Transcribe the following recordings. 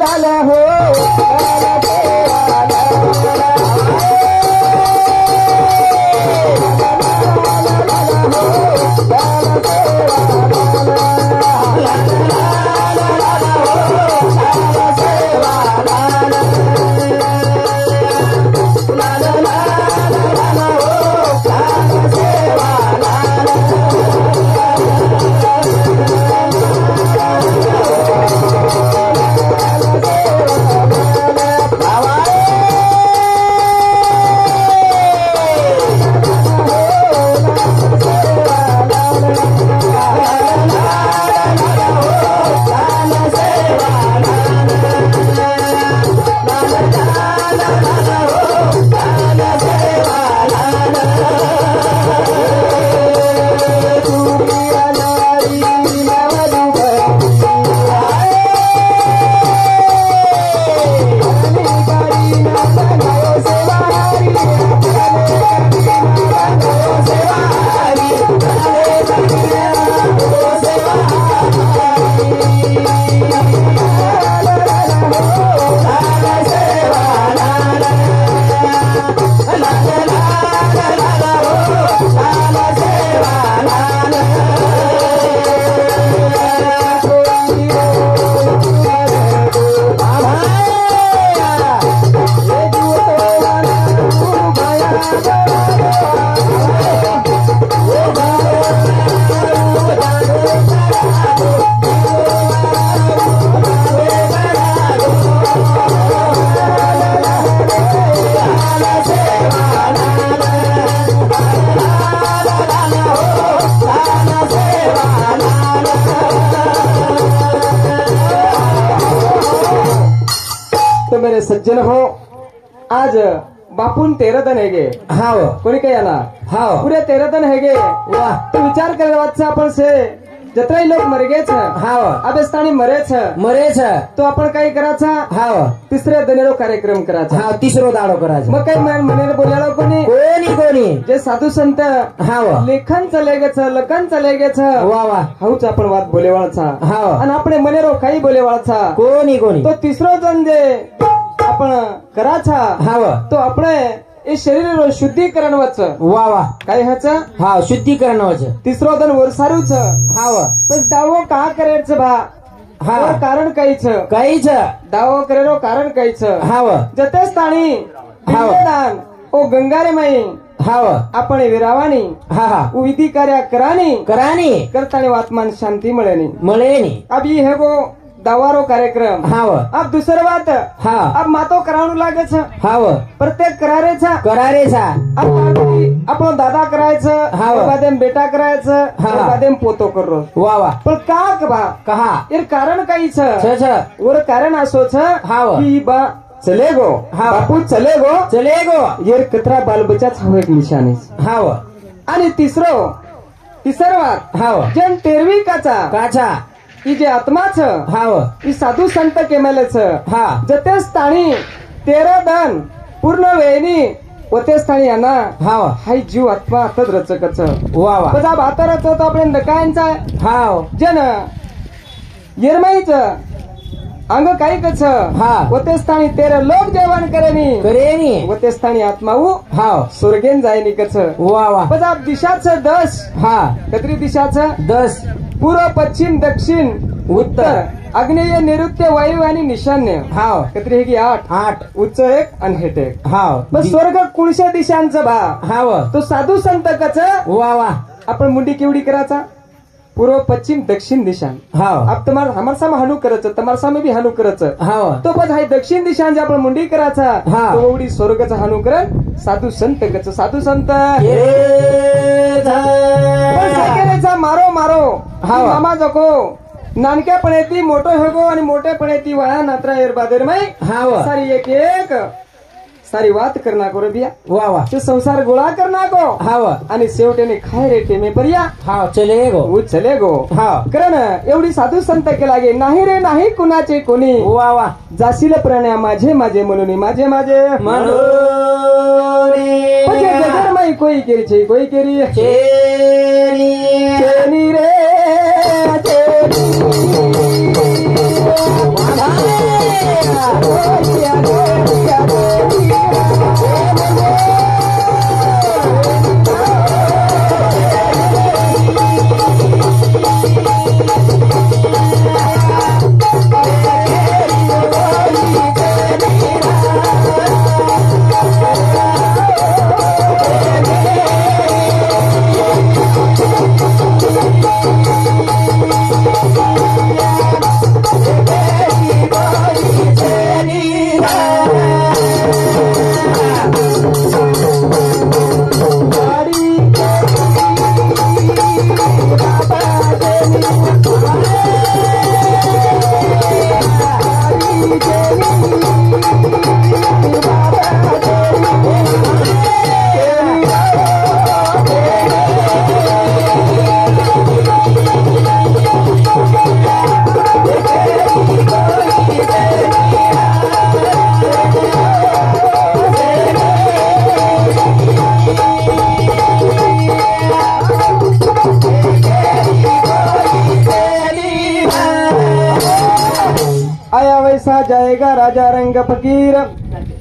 लाला हो सज्जन हो आज बापून 13 दिन है गे हाव कोणी काही आला हाव पुरे 13 दिन है गे वाह तो विचार करे वाचा आपण से जत्राई लोग मर गए छ हाव अबस्तानी मरे छ तो आपण काही कराचा हाव तिसऱ्या दिनेरो कार्यक्रम कराचा हाव तिसरो दाडो करायचा मग काही मने बोलायला कोणी जे साधू संत हाव लेखन चले गे छ लखन चले गे छ वा वा हाऊच आपण वाद बोलेवाळचा हाव आणि आपण मनेरो काही बोलेवाळचा कोणी तो तिसरो जण जे आपण कराचा हाव तो આપણે એ શરીર શુદ્ધિકરણ વચ્ચ वा वा કઈ હચ हाव शुद्धीकरण वच तिसरो દન વરસારું छ हाव બસ દાવો કા કરે છે ભા હા કારણ કઈ છે કઈ છે દાવો કરેલો કારણ કઈ છે हाव જતે સ્થાણી હાવ. દાન ઓ ગંગારે મઈ हाव આપણે વિરાવાની हा हा उ विधी कार्य करानी करानी करतानी आत्मान शांती મળેની मळे नी अब ये है वो दावारो कार्यक्रम हाव अब दूसरी बात हा अब मातो करावणं लागे छ हाव प्रत्येक करारे छ करारे सा આપણો દાદા કરાય છે હાવ. બાદેમ બેટા કરાય છે હા. બાદેમ પોતો કરો वा वा પણ કા કબા कहा એર કારણ કઈ છે छ ઓર કારણ આસો છે હાવ. की बा चलेगो हाव. बापू चलेगो चलेगो येर कतरा बाल बच्चा छाव एक निशानी हाव आणि तिसरवा हाव जेन 13वी काचा काचा ई जे आत्मा छ हाव ई साधू संत केमेले छ हा जते स्थानी 13 दन पूर्ण वेळी होते स्थानी यांना हाव हाय जीव आत्मा आतच रचकच वा वा बजा भाता रचत आपण नकायांचा हाव जन येरमाईच अंग काही कच हा. होते स्थानी 13 लोक जेवण करेनी करेनी होते स्थानी आत्मा उ हाव स्वर्गेन जायनी कच वा वा बजा दिशाच 10 हा कतरी दिशाच 10 पूर्व पश्चिम दक्षिण उत्तर आग्नेय नैऋत्य वायू आणि ईशान्य हाव कतरी हेगी 8 उच्च एक आणि हेट एक हाव बस स्वर्ग कुळशा दिशांचं भा हाव तो साधू संत कच वा वा आपण मुंडी केवढी करायचा पूर्व पश्चिम दक्षिण दिशा हाव अब तुम्हारा हमारे सामे हानू करच तुम्हारे सामे भी हानू करच हाव तो बस हाय दक्षिण दिशा जे आपण मुंडी करायचा हा. तो एवढी स्वर्गाचा हानू करन साधू संत कच साधू संत सायकलेचा मारो हाव. मामा जको नानक्यापणे ती मोठो हेगो आणि मोठेपणे ती वया नात्रा एर बादेर मै हाव सारी एक सारी वात करना को रे बिया वा वा ते संसार गोळा करना को हाव आणि शेवटेने खाय रे टेमे पर्या हाव चलेगो वो चले गो हाव कारण एवढी साधू संत के लागे नाही रे नाही कुणाचे कोणी वा वा जाशील प्राण्या माझे म्हणून माझे मनोरे म्हणजे जगरमाई कोई केरी चेनी चेनी रे चेनी. आया वैसा जाएगा राजा रंग फकीर,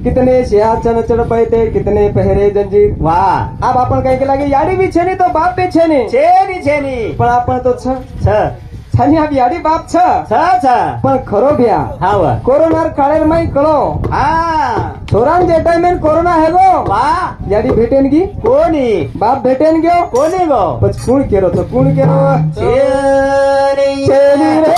कितने सिंहासन चढ़ पैते कितने पहरे जंजीर. वाह अब आपण काही लागे याडी बी छे तो बाप बी छे ने, छेनी पण आपण तो छ छ छानी आप याडी बाप छ, छ पण खरो भ्या हा वा कोरोनार काळेर माई कळो हा छोरान जे टाइमेन कोरोना है गो वाह याडी भेटेन गी कोणी बाप भेटेन गयो कोणी गो पछ कुण केरो तो कुण केरो छेनी रे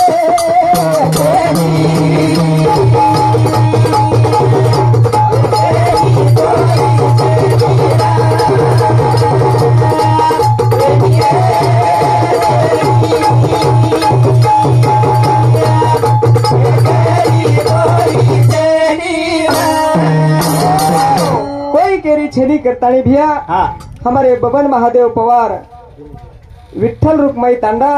कोई केरी छेनी करताणी भिया हा हमारे बबन महादेव पवार विठ्ठल रुक्माई तांडा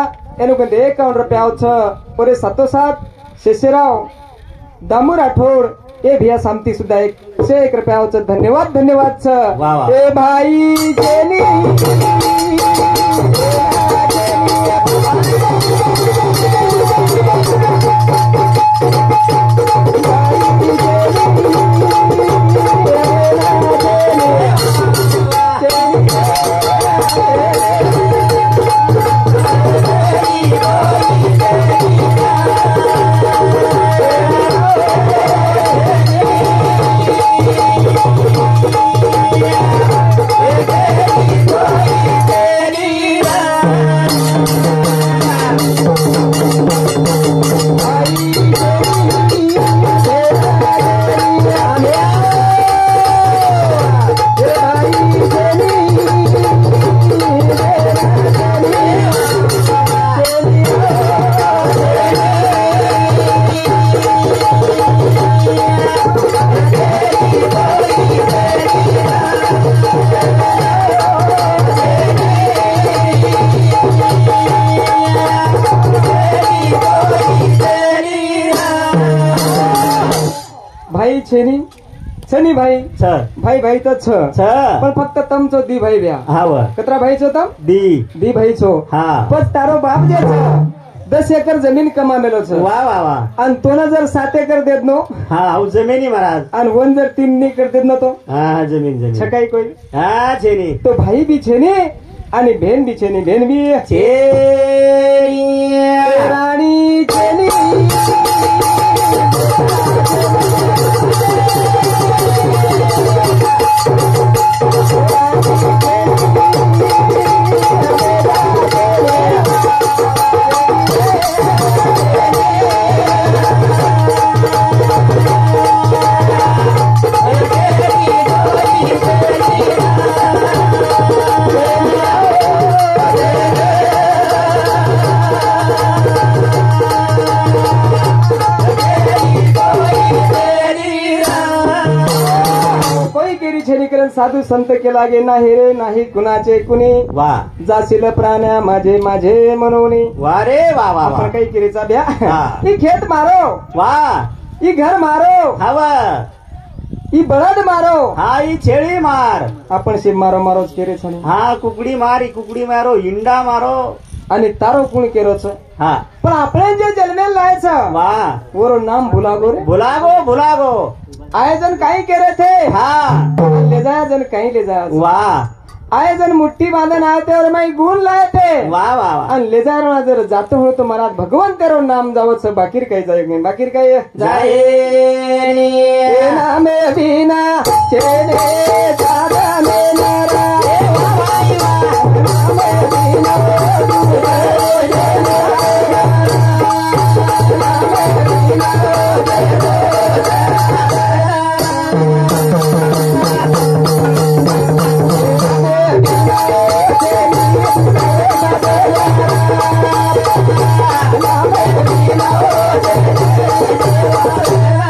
एनु कंदे 51 रुपया छ ओरे सातोसात शेषराव दामू राठोड ए भिया सामती सुद्धा 101 रुपया छ. धन्यवाद धन्यवाद छ. वाह, वाह. ए भाई जेनी भाई छेनी छनी भाई छ भाई भाई तो छ छ पण फक्त तमचो दी भाई ब्या हा वा कतरा भाई छो तम दी भाई छो हा पण तारो बाप जे छ 10 एकर जमीन कमामेलो छ वा वा वा आणि तो ना जर 7 एकर देत नो हा हाऊ जमिनी महाराज आणि वन जर 3 एकर देत न तो हा हा जमीन छकाई कोई हा छेनी तो भाई बी छेनी आणि बहन बी छेनी बहन बी छेनी राणी छेनी साधू संत के लागे नाही रे नाही कुणाचे कुणी वा जाशील प्राण्या माझे माझे म्हणून वा रे वा वा वा आपण काही केरीचा ब्या हा. ही खेत मारो वा ही घर मारो हवा ही बळद मारो हा ही छेळी मार आपण शिव मारो मारोच केरे छाने हा कुकडी मार ही कुकडी मारो हिंडा मारो आणि तारो कुण केरोच हा पण आपण जे जन्मेल लायचं वा वरो नाम भुलागो रे भुलागो आयोजन काही केरे थे हा ले जाया जन काही ले जाया वा आयोजन मुट्ठी बांधन आए थे और मैं गुण लाए थे वा वा वा आणि ले जाया जर जातो हो तो महाराज भगवान तेरो नाम जावत बाकीर काही जाय बाकीर काही जायनी नाम बिना चेने सादा में नारा नाम बिना Thank you.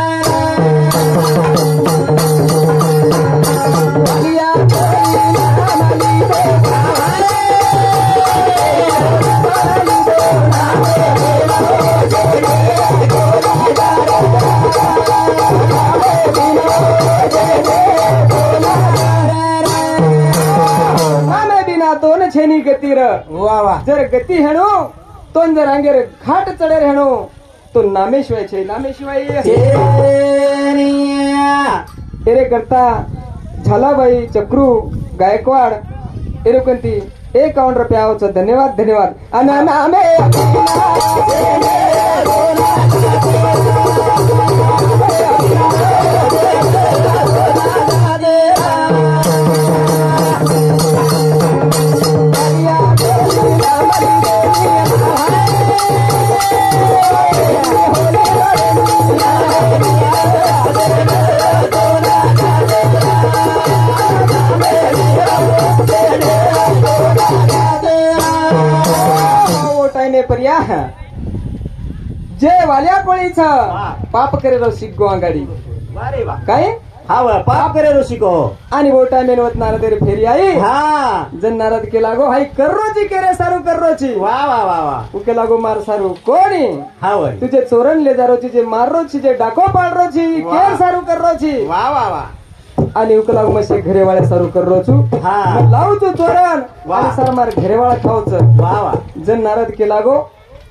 हेणी गती र वाह वाह जर गती हेणो तो जर अंगेर घाट चढेर हेणो तो नामेशिवाय छे नामेशिवाय एरे करता झालाबाई चक्रू गायकवाड एरोकंती 51 रुपयाचं धन्यवाद धन्यवाद अन नामे पर्या जे वाल्या कोळीचं पाप करेलो शिगो अंगाडी वारे वाह काय हा वा पाप करे रो शिको आणि बोटा मेनवत नारदेर फेरी आई हा जन नारद के लागो हाई कर्रोची केरे सारू कर्रोची वाह वाह वाह वाह उके लागो मार सारू कोणी हा वय तुझे चोरण ले जारोची जे मारोची जे डाको पाडरोची केर सारू कर्रोची वाह वाह वाह आणि उके लागो मसे घरेवाळे सारू कर्रोचू हा लावचू चोरण आणि सर मार घरेवाळा खावच वाह वाह जन नारद के लागो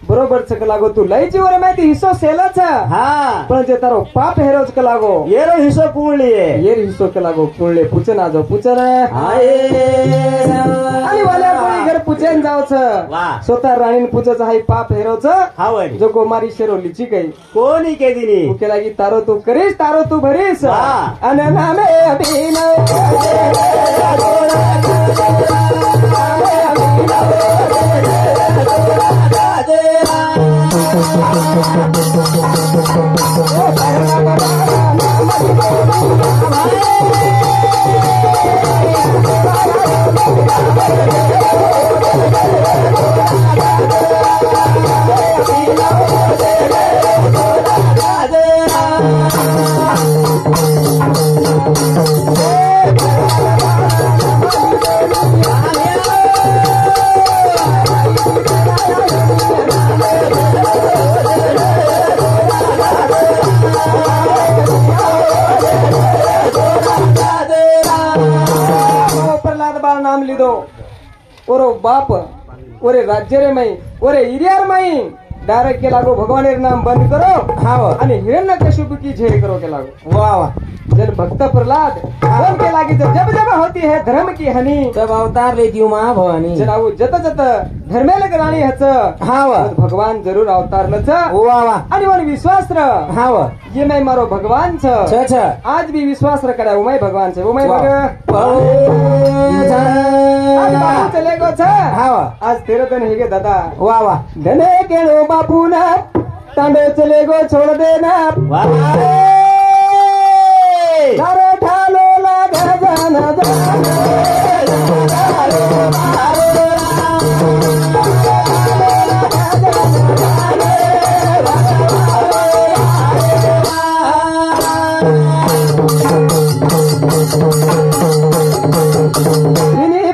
बरोबर चक लागो तू लईची वर माहिती हिस्सो सेलच हा पण जे तारो पाप हेरोज का लागो येरो हिस्सो पूर्णलिये येर हिस्सो के लागो पुळले पुचन आजो पुचन हाय आणि वाल्या कोणी घर पुचन जावच वाह. स्वतः राणीन पुचच हाय पाप हेरोच हा वय जो गोमारी शेरो लिची काही कोणी के दिनी उके लागी तारो तू करीस तारो तू भरीस वाह. अन नामे प्रहलाद बाळ नाम लिदो ओरो बाप ओरे राज्य रे मई ओरे इरियार मई डायरेक्ट के लागो भगवान नाम बंद करो हाँ आणि हिरण्यकशिपु की जय करो के लागो वाह वाह जन भक्त प्रहलाद बोल के लागी जब जब होती है धर्म की हनी तब अवतार लेती हूँ माँ भवानी जनाऊ जत जत धर्मेल राणी हच हा वा भगवान जरूर अवतारलच वाह वाह आणि मन विश्वास र हा वा ये मैं मारो भगवान छ छ छ आज भी विश्वास र करा उमै भगवान छ उमै वाह. आज बापू चले गो छ हा वा आज तेरे तन हेगे दादा वाह वाह धने केळो बापू ना तांडे चले गो छोड़ देना वाह सारे ठालो लागा जाना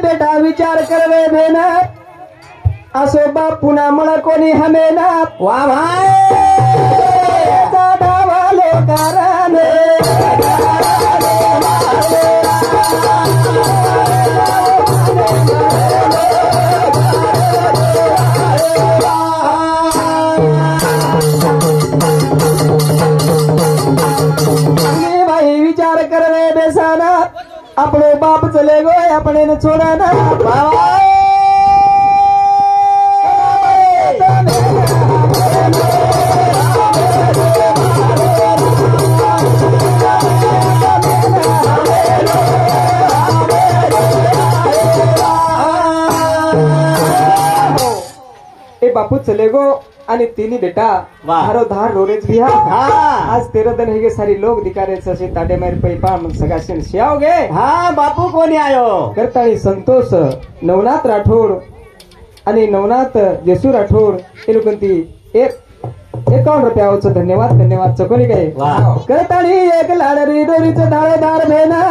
बेटा विचार करवे भेना असो बापू ना मला कोणी हमे ना वाह भाई वालो कारण भाई विचार करवे बेसाना अपने बाप चले गए अपने न छोड़ा ना ए बापू चले गो आणि तिन्ही बेटा वाह. धारो धार रोरेज घ्या हाँ. आज तेरह दिन हेगे सारी लोग दिकारे ससे ताडे मारी पैपा सगाशीन शियावगे हाँ बापू कोणी आयो करताळी संतोष नवनाथ राठोड आणि नवनाथ जेसू राठोड हे लोकांती 51 रुपयाचं धन्यवाद धन्यवाद चकोली काय वाह. करताळी एक लाडरी दोरीचं धाळेदार भेना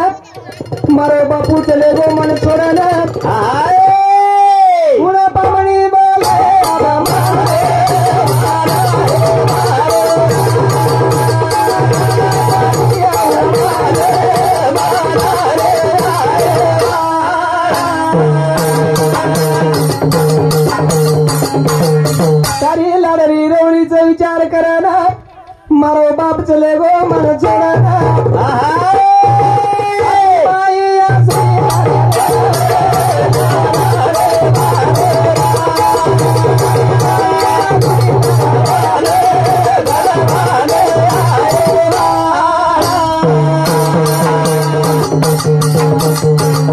मारो बापू चले गो मन छोडना हाय पुन्हा पामणी बोले मारो बाप चले गो मन छोड़ना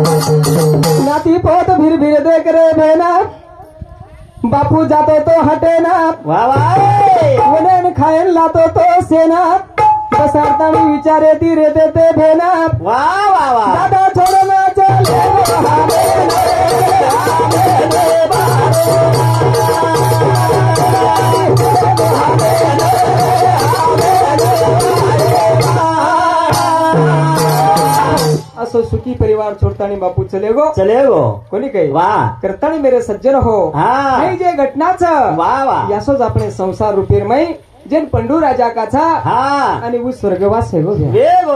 नाती पोत फिर देख रे भेना बापू जातो तो हटे ना वाह वनेन खायन लातो तो सेना बसारतानी विचारे ती रे देते भेना वाह वाह वाह दादा छोड़ना चले असो सुखी परिवार छोड़तानी बापू चले गो कोणी काही वाह करतानी मेरे सज्जन हो हा. नाही जे घटनाच वाह वाह यासोच આપણે संसार रुपीरमय जेन पंडू राजा काचा हा आणि उ स्वर्गवास है गो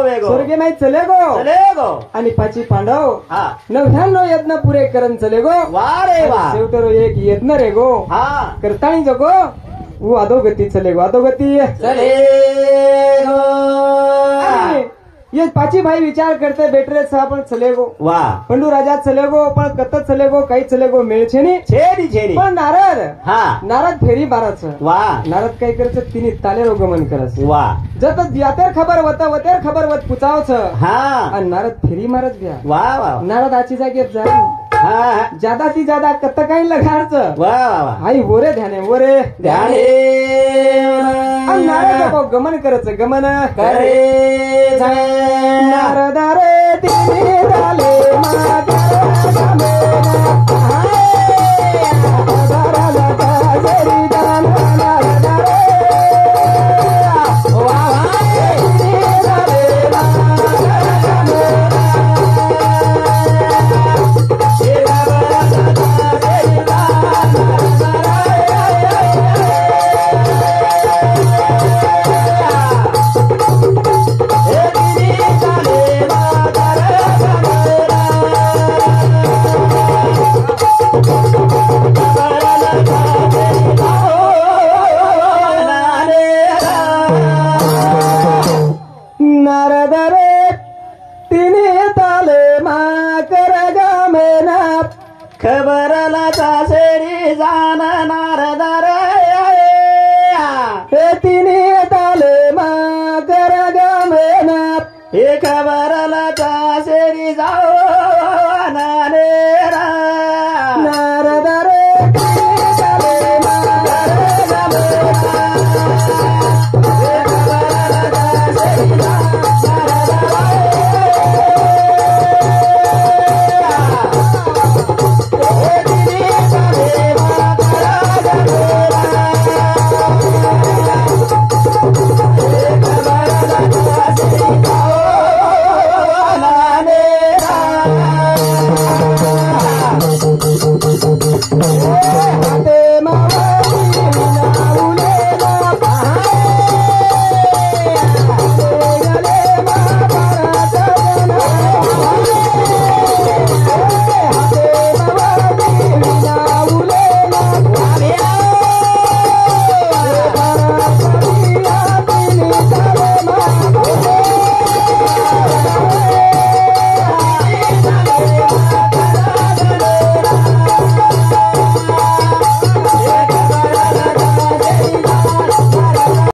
वेगो स्वर्गे नाही चले गो आणि पाची पांडव हा 99 यज्ञ पुरे करून चले गो वाह रे वाह शेवटरो एक यज्ञ रे गो हा करतानी जगो वो अधोगती चले गो अधोगती चले गो ये पाची भाई विचार करते बेटरे से आपण चले गो वाह पंडू राजा चले गो पण कत चले गो काही चले गो मेळ छे नी छेडी पण नारद हा नारद फेरी माराच वाह नारद काय करत तिने तालेरो गमन करस वाह जत यातेर खबर वतेर खबर वत पुचावच हा आणि नारद फेरी मारत घ्या वाह वाह नारद आची जागेत जा हा ज्यादा ती ज्यादा कत काही लगाडच वाह वाह आई वरे ध्याने ध्याने आणि नारद बाबा गमन करच गमन करे नारद रे तिने झाले नारद रे तिने ताले मा कर गमेना खबर लता सेरी जान नारद हे तिने ताले मा कर गमेना हे खबर लता सेरी जाओ नारे